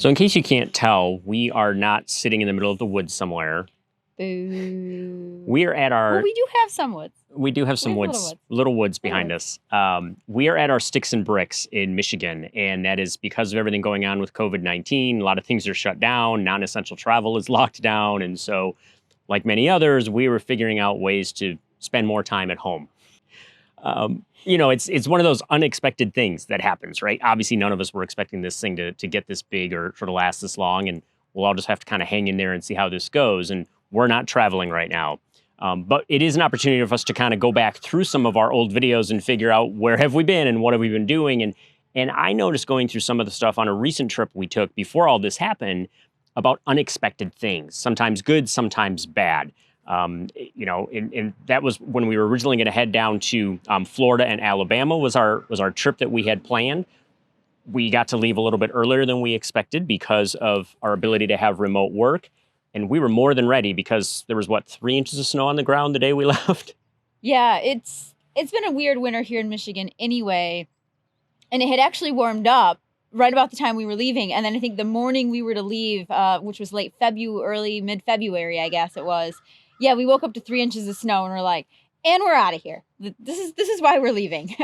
So in case you can't tell, we are not sitting in the middle of the woods somewhere. Boo. We are at our... Well, we do have some woods. We do have some We have woods, little woods behind us. We are at our Sticks and Bricks in Michigan, and that is because of everything going on with COVID-19. A lot of things are shut down. Non-essential travel is locked down. And so, like many others, we were figuring out ways to spend more time at home. It's one of those unexpected things that happens, right? Obviously, none of us were expecting this thing to get this big or sort of last this long, and we'll all just have to kind of hang in there and see how this goes. And we're not traveling right now. But it is an opportunity for us to kind of go back through some of our old videos and figure out where have we been and what have we been doing. And I noticed going through some of the stuff on a recent trip we took before all this happened about unexpected things, sometimes good, sometimes bad. And that was when we were originally going to head down to Florida and Alabama was our trip that we had planned. We got to leave a little bit earlier than we expected because of our ability to have remote work. And we were more than ready because there was, 3 inches of snow on the ground the day we left? Yeah, it's been a weird winter here in Michigan anyway. And it had actually warmed up right about the time we were leaving. And then I think the morning we were to leave, which was late February, early mid-February, I guess it was. Yeah, we woke up to 3 inches of snow and we're like, and we're out of here. This is why we're leaving.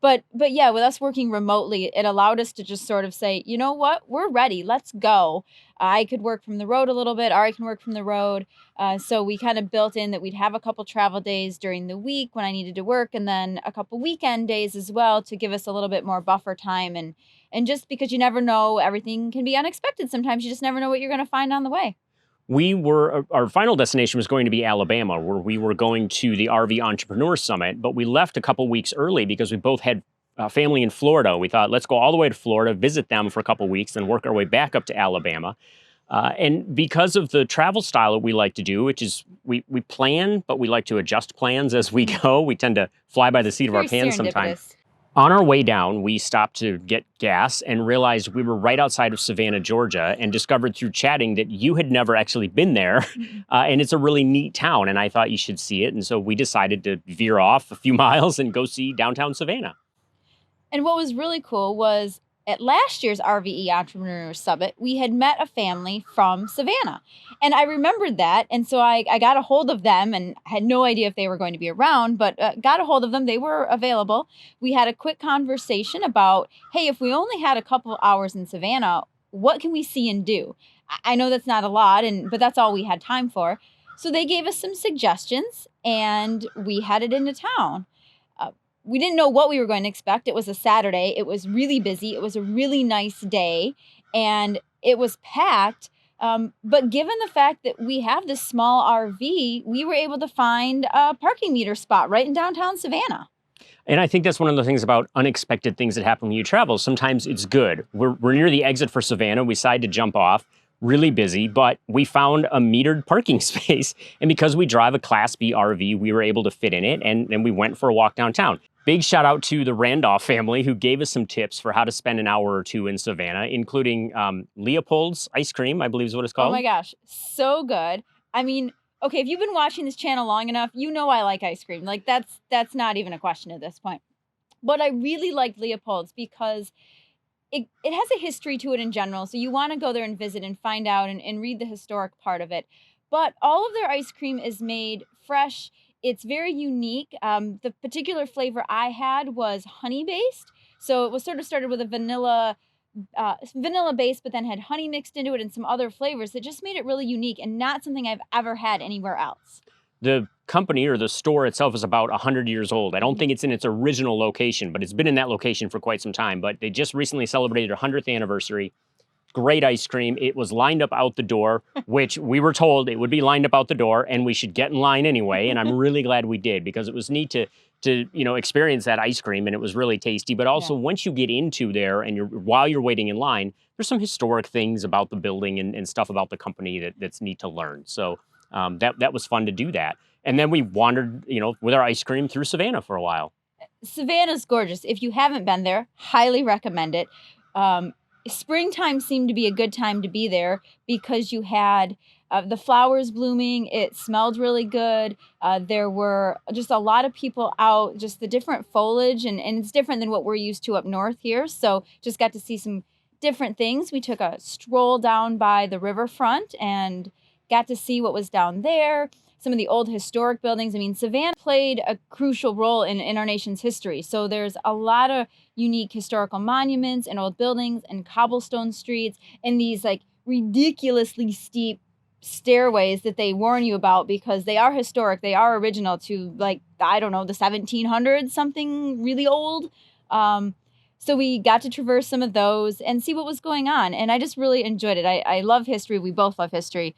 But yeah, with us working remotely, it allowed us to just sort of say, you know what, we're ready. Let's go. I could work from the road a little bit. Ari can work from the road. So we kind of built in that we'd have a couple travel days during the week when I needed to work, and then a couple weekend days as well to give us a little bit more buffer time. And just because you never know, everything can be unexpected. Sometimes you just never know what you're going to find on the way. Our final destination was going to be Alabama, where we were going to the RV Entrepreneur Summit, but we left a couple weeks early because we both had family in Florida. We thought, let's go all the way to Florida, visit them for a couple weeks, then work our way back up to Alabama. And because of the travel style that we like to do, which is we plan, but we like to adjust plans as we go. We tend to fly by the seat of our pants sometimes. On our way down, we stopped to get gas and realized we were right outside of Savannah, Georgia, and discovered through chatting that you had never actually been there. And it's a really neat town, and I thought you should see it. And so we decided to veer off a few miles and go see downtown Savannah. And what was really cool was at last year's RVE Entrepreneur Summit, we had met a family from Savannah. And I remembered that. And so I got a hold of them and had no idea if they were going to be around, but got a hold of them. They were available. We had a quick conversation about, hey, if we only had a couple hours in Savannah, what can we see and do? I know that's not a lot, but that's all we had time for. So they gave us some suggestions and we headed into town. We didn't know what we were going to expect. It was a Saturday. It was really busy. It was a really nice day and it was packed. But given the fact that we have this small RV, we were able to find a parking meter spot right in downtown Savannah. And I think that's one of the things about unexpected things that happen when you travel. Sometimes it's good. We're near the exit for Savannah. We decided to jump off. Really busy, but we found a metered parking space. And because we drive a Class B RV, we were able to fit in it, and we went for a walk downtown. Big shout out to the Randolph family who gave us some tips for how to spend an hour or two in Savannah, including Leopold's ice cream, I believe is what it's called. Oh my gosh, so good. I mean, okay, if you've been watching this channel long enough, you know I like ice cream. Like that's not even a question at this point. But I really liked Leopold's because it has a history to it in general. So you want to go there and visit and find out and read the historic part of it. But all of their ice cream is made fresh. It's very unique. The particular flavor I had was honey based. So it was sort of started with a vanilla base, but then had honey mixed into it and some other flavors that just made it really unique and not something I've ever had anywhere else. The company or the store itself is about 100 years old. I don't think it's in its original location, but it's been in that location for quite some time. But they just recently celebrated their 100th anniversary. Great ice cream. It was lined up out the door, which we were told it would be lined up out the door and we should get in line anyway. And I'm really glad we did because it was neat to experience that ice cream and it was really tasty. But also once you get into there and while you're waiting in line, there's some historic things about the building and stuff about the company that's neat to learn. So that was fun to do that. And then we wandered, with our ice cream through Savannah for a while. Savannah's gorgeous. If you haven't been there, highly recommend it. Springtime seemed to be a good time to be there because you had the flowers blooming. It smelled really good. There were just a lot of people out, just the different foliage, and it's different than what we're used to up north here. So just got to see some different things. We took a stroll down by the riverfront and got to see what was down there, some of the old historic buildings. I mean, Savannah played a crucial role in our nation's history. So there's a lot of unique historical monuments and old buildings and cobblestone streets and these like ridiculously steep stairways that they warn you about because they are historic. They are original to, like, I don't know, the 1700s, something really old. So we got to traverse some of those and see what was going on. And I just really enjoyed it. I love history. We both love history.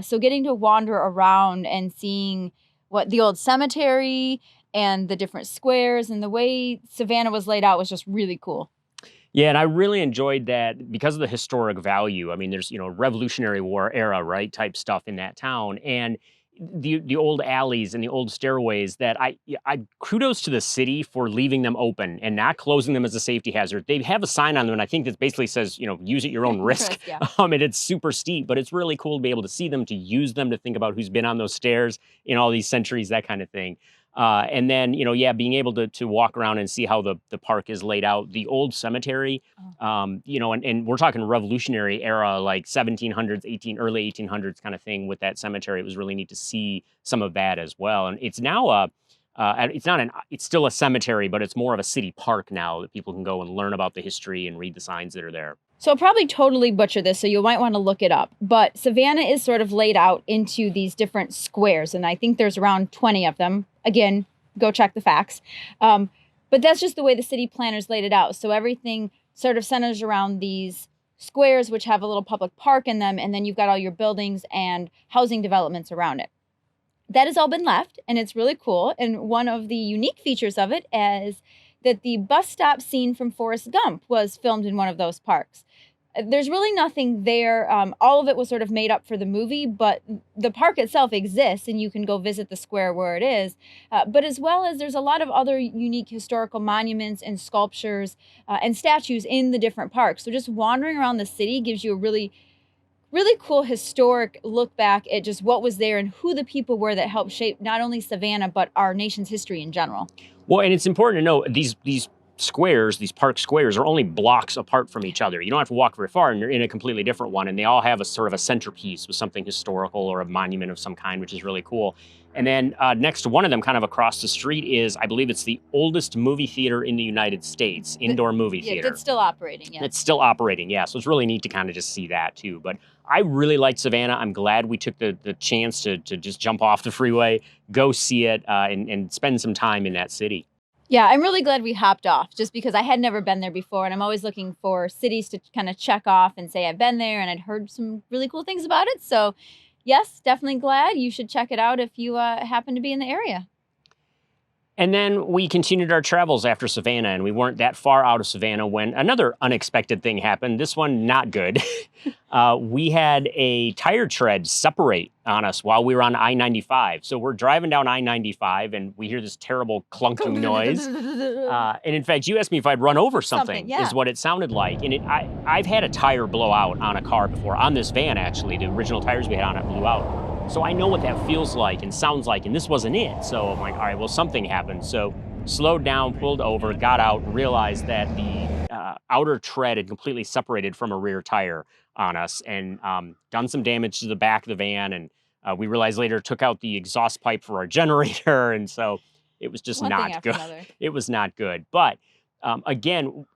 So getting to wander around and seeing what the old cemetery and the different squares and the way Savannah was laid out was just really cool. Yeah, and I really enjoyed that because of the historic value. I mean, there's, Revolutionary War era, right, type stuff in that town. And the old alleys and the old stairways that I kudos to the city for leaving them open and not closing them as a safety hazard. They have a sign on them, and I think that basically says, use at your own risk. Yeah. And it's super steep, but it's really cool to be able to see them, to use them, to think about who's been on those stairs in all these centuries, that kind of thing. And then, being able to walk around and see how the park is laid out, the old cemetery, and we're talking Revolutionary era, like 1700s, early 1800s kind of thing with that cemetery. It was really neat to see some of that as well. And it's now it's still a cemetery, but it's more of a city park now that people can go and learn about the history and read the signs that are there. So I'll probably totally butcher this, so you might want to look it up. But Savannah is sort of laid out into these different squares, and I think there's around 20 of them. Again, go check the facts. But that's just the way the city planners laid it out. So everything sort of centers around these squares, which have a little public park in them, and then you've got all your buildings and housing developments around it. That has all been left, and it's really cool. And one of the unique features of it is that the bus stop scene from Forrest Gump was filmed in one of those parks. There's really nothing there. All of it was sort of made up for the movie, but the park itself exists and you can go visit the square where it is. But as well as there's a lot of other unique historical monuments and sculptures and statues in the different parks. So just wandering around the city gives you a really cool historic look back at just what was there and who the people were that helped shape not only Savannah, but our nation's history in general. Well, and it's important to know these squares, these park squares, are only blocks apart from each other. You don't have to walk very far and you're in a completely different one. And they all have a sort of a centerpiece with something historical or a monument of some kind, which is really cool. And then next to one of them, kind of across the street, is, I believe it's the oldest movie theater in the United States, indoor movie theater. It's still operating, yeah. It's still operating, yeah. So it's really neat to kind of just see that too. But I really liked Savannah. I'm glad we took the chance to just jump off the freeway, go see it, and spend some time in that city. Yeah, I'm really glad we hopped off just because I had never been there before. And I'm always looking for cities to kind of check off and say I've been there and I'd heard some really cool things about it. So yes, definitely glad. You should check it out if you happen to be in the area. And then we continued our travels after Savannah, and we weren't that far out of Savannah when another unexpected thing happened. This one, not good. We had a tire tread separate on us while we were on I-95. So we're driving down I-95, and we hear this terrible clunking noise. And in fact, you asked me if I'd run over something, yeah. Is what it sounded like. And I've had a tire blow out on a car before, on this van, actually. The original tires we had on it blew out. So I know what that feels like and sounds like, and this wasn't it. So I'm like, all right, well, something happened. So slowed down, pulled over, got out, and realized that the outer tread had completely separated from a rear tire on us and done some damage to the back of the van. And we realized later, took out the exhaust pipe for our generator. And so it was just not good. It was not good. But again,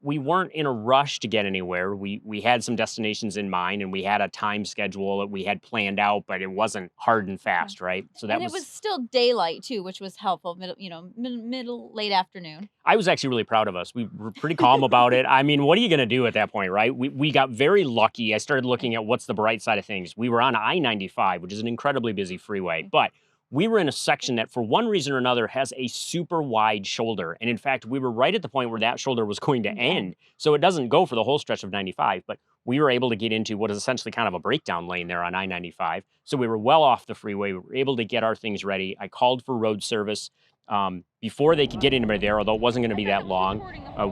we weren't in a rush to get anywhere. We had some destinations in mind, and we had a time schedule that we had planned out, but it wasn't hard and fast, right? So it was still daylight too, which was helpful. Late afternoon. I was actually really proud of us. We were pretty calm about it. I mean, what are you going to do at that point, right? We got very lucky. I started looking at what's the bright side of things. We were on I-95, which is an incredibly busy freeway, but we were in a section that, for one reason or another, has a super wide shoulder. And in fact, we were right at the point where that shoulder was going to end. So it doesn't go for the whole stretch of 95, but we were able to get into what is essentially kind of a breakdown lane there on I-95. So we were well off the freeway. We were able to get our things ready. I called for road service before they could get into there, although it wasn't going to be that long.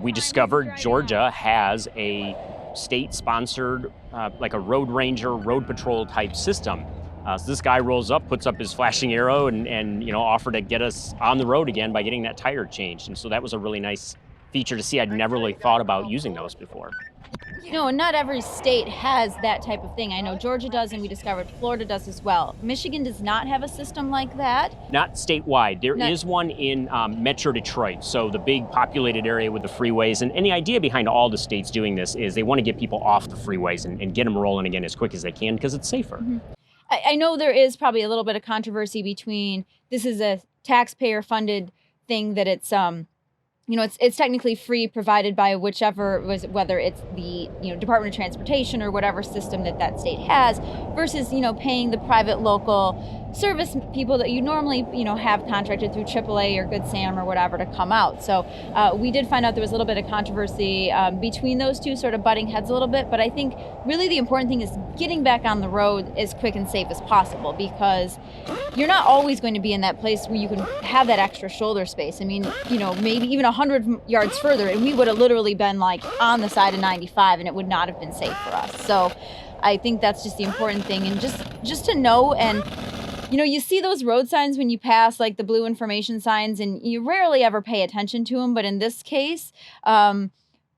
We discovered Georgia has a state-sponsored, like a road ranger, road patrol type system. So this guy rolls up, puts up his flashing arrow, and offered to get us on the road again by getting that tire changed. And so that was a really nice feature to see. I'd never really thought about using those before. No, not every state has that type of thing. I know Georgia does, and we discovered Florida does as well. Michigan does not have a system like that. Not statewide. There Not, is one in Metro Detroit, so the big populated area with the freeways. And the idea behind all the states doing this is they want to get people off the freeways and get them rolling again as quick as they can because it's safer. Mhm. I know there is probably a little bit of controversy between this is a taxpayer-funded thing that it's it's technically free, provided by whether it's the Department of Transportation or whatever system that state has, versus paying the private local service people that you normally have contracted through AAA or Good Sam or whatever to come out. So we did find out there was a little bit of controversy between those two, sort of butting heads a little bit. But I think really the important thing is getting back on the road as quick and safe as possible, because you're not always going to be in that place where you can have that extra shoulder space. I mean, maybe even 100 yards further, and we would have literally been like on the side of 95, and it would not have been safe for us. So I think that's just the important thing, and just to know. And you see those road signs when you pass, like the blue information signs, and you rarely ever pay attention to them. But in this case,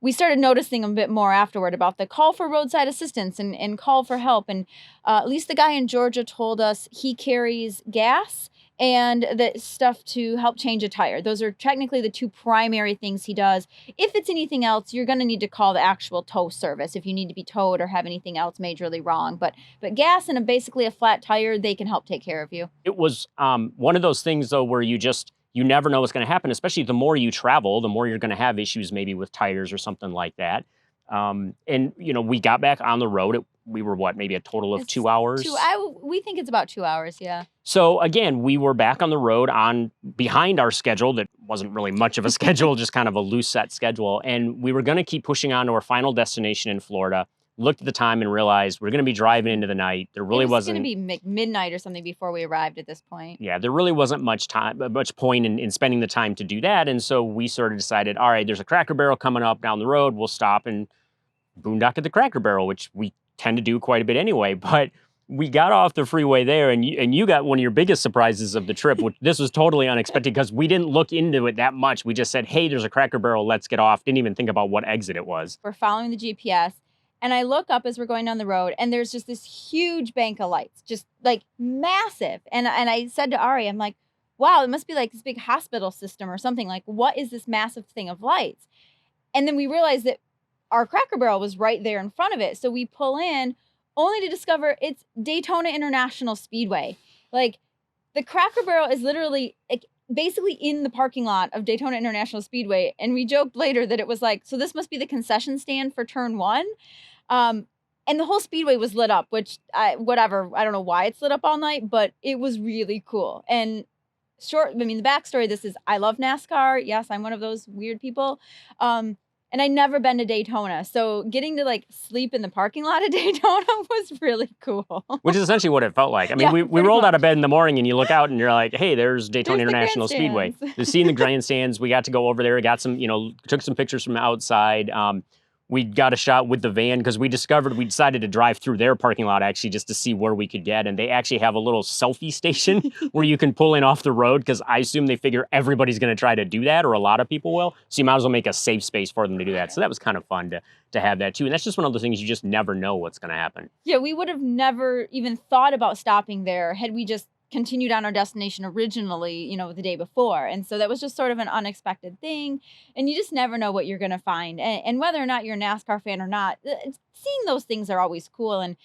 we started noticing them a bit more afterward about the call for roadside assistance and call for help. And at least the guy in Georgia told us he carries gas and the stuff to help change a tire. Those are technically the two primary things he does. If it's anything else, you're going to need to call the actual tow service if you need to be towed or have anything else majorly wrong. But gas and basically a flat tire, they can help take care of you. It was one of those things, though, where you never know what's going to happen, especially the more you travel, the more you're going to have issues maybe with tires or something like that. And we got back on the road. We were maybe a total of 2 hours? We think it's about 2 hours, yeah. So again, we were back on the road behind our schedule. That wasn't really much of a schedule, just kind of a loose set schedule. And we were going to keep pushing on to our final destination in Florida. Looked at the time and realized we're going to be driving into the night. There really wasn't going to be midnight or something before we arrived at this point. Yeah, there really wasn't much point in spending the time to do that. And so we sort of decided, all right, there's a Cracker Barrel coming up down the road. We'll stop and boondock at the Cracker Barrel, which we tend to do quite a bit anyway. But we got off the freeway there, and you got one of your biggest surprises of the trip, which this was totally unexpected because we didn't look into it that much. We just said, hey, there's a Cracker Barrel, let's get off. Didn't even think about what exit it was. We're following the GPS, and I look up as we're going down the road, and there's just this huge bank of lights, just like massive. And I said to Ari, I'm like, wow, it must be like this big hospital system or something. Like, what is this massive thing of lights? And then we realized that our Cracker Barrel was right there in front of it. So we pull in, only to discover it's Daytona International Speedway. Like, the Cracker Barrel is literally basically in the parking lot of Daytona International Speedway. And we joked later that it was like, so this must be the concession stand for turn one. And the whole speedway was lit up, which I don't know why it's lit up all night, but it was really cool. And the backstory of this is I love NASCAR. Yes, I'm one of those weird people. And I'd never been to Daytona. So getting to sleep in the parking lot of Daytona was really cool. Which is essentially what it felt like. I mean, Yeah, we rolled out of bed in the morning and you look out and you're like, hey, there's Daytona There's the International Speedway. grandstands. You've seen the grandstands. We got to go over there, got some, took some pictures from outside. We got a shot with the van because we decided to drive through their parking lot actually just to see where we could get. And they actually have a little selfie station where you can pull in off the road because I assume they figure everybody's going to try to do that, or a lot of people will. So you might as well make a safe space for them to do that. So that was kind of fun to have that too. And that's just one of those things you just never know what's going to happen. Yeah, we would have never even thought about stopping there had we just continued on our destination originally, the day before. And so that was just sort of an unexpected thing. And you just never know what you're going to find. And whether or not you're a NASCAR fan or not, seeing those things are always cool. And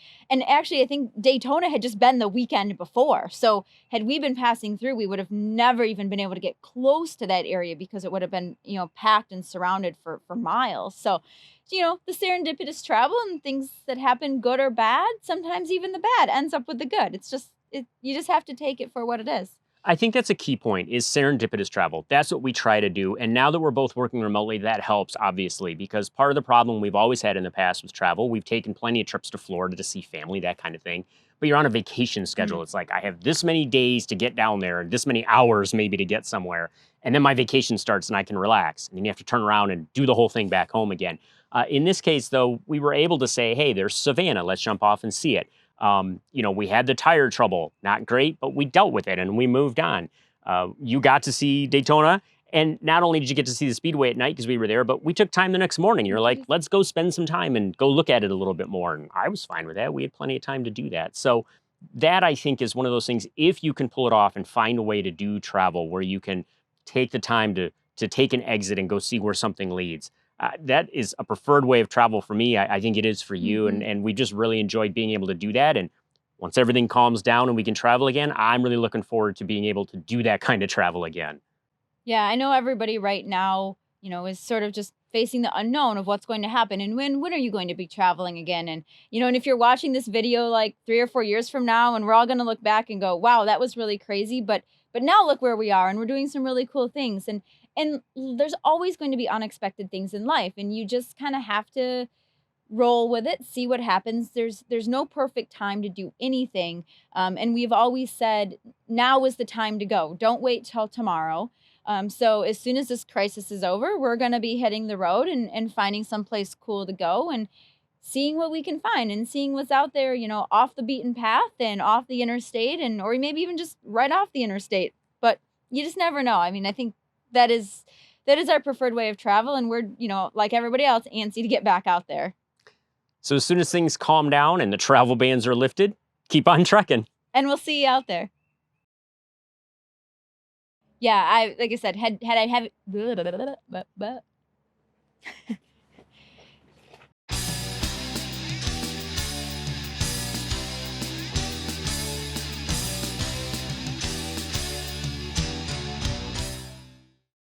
actually, I think Daytona had just been the weekend before. So had we been passing through, we would have never even been able to get close to that area because it would have been, packed and surrounded for miles. So, the serendipitous travel and things that happen, good or bad, sometimes even the bad ends up with the good. It's just, you just have to take it for what it is. I think that's a key point, is serendipitous travel. That's what we try to do. And now that we're both working remotely, that helps, obviously, because part of the problem we've always had in the past with travel, we've taken plenty of trips to Florida to see family, that kind of thing. But you're on a vacation schedule. Mm-hmm. It's like, I have this many days to get down there and this many hours maybe to get somewhere. And then my vacation starts and I can relax. And then you have to turn around and do the whole thing back home again. In this case, though, we were able to say, hey, there's Savannah. Let's jump off and see it. We had the tire trouble, not great, but we dealt with it and we moved on. You got to see Daytona And not only did you get to see the speedway at night because we were there, but we took time the next morning. You're like, let's go spend some time and go look at it a little bit more. And I was fine with that. We had plenty of time to do that. So that, I think, is one of those things, if you can pull it off and find a way to do travel where you can take the time to take an exit and go see where something leads. That is a preferred way of travel for me. I think it is for you. And we just really enjoyed being able to do that. And once everything calms down and we can travel again, I'm really looking forward to being able to do that kind of travel again. Yeah, I know everybody right now, is sort of just facing the unknown of what's going to happen and when are you going to be traveling again? And and if you're watching this video like 3 or 4 years from now, and we're all going to look back and go, "Wow, that was really crazy," but now look where we are and we're doing some really cool things. And there's always going to be unexpected things in life, and you just kind of have to roll with it, see what happens. There's no perfect time to do anything. And we've always said, now is the time to go. Don't wait till tomorrow. So as soon as this crisis is over, we're going to be hitting the road and finding someplace cool to go and seeing what we can find and seeing what's out there, off the beaten path and off the interstate, and or maybe even just right off the interstate. But you just never know. I mean, I think that is our preferred way of travel, and we're, like everybody else, antsy to get back out there. So as soon as things calm down and the travel bans are lifted, keep on trekking. And we'll see you out there. Yeah, like I said, had I have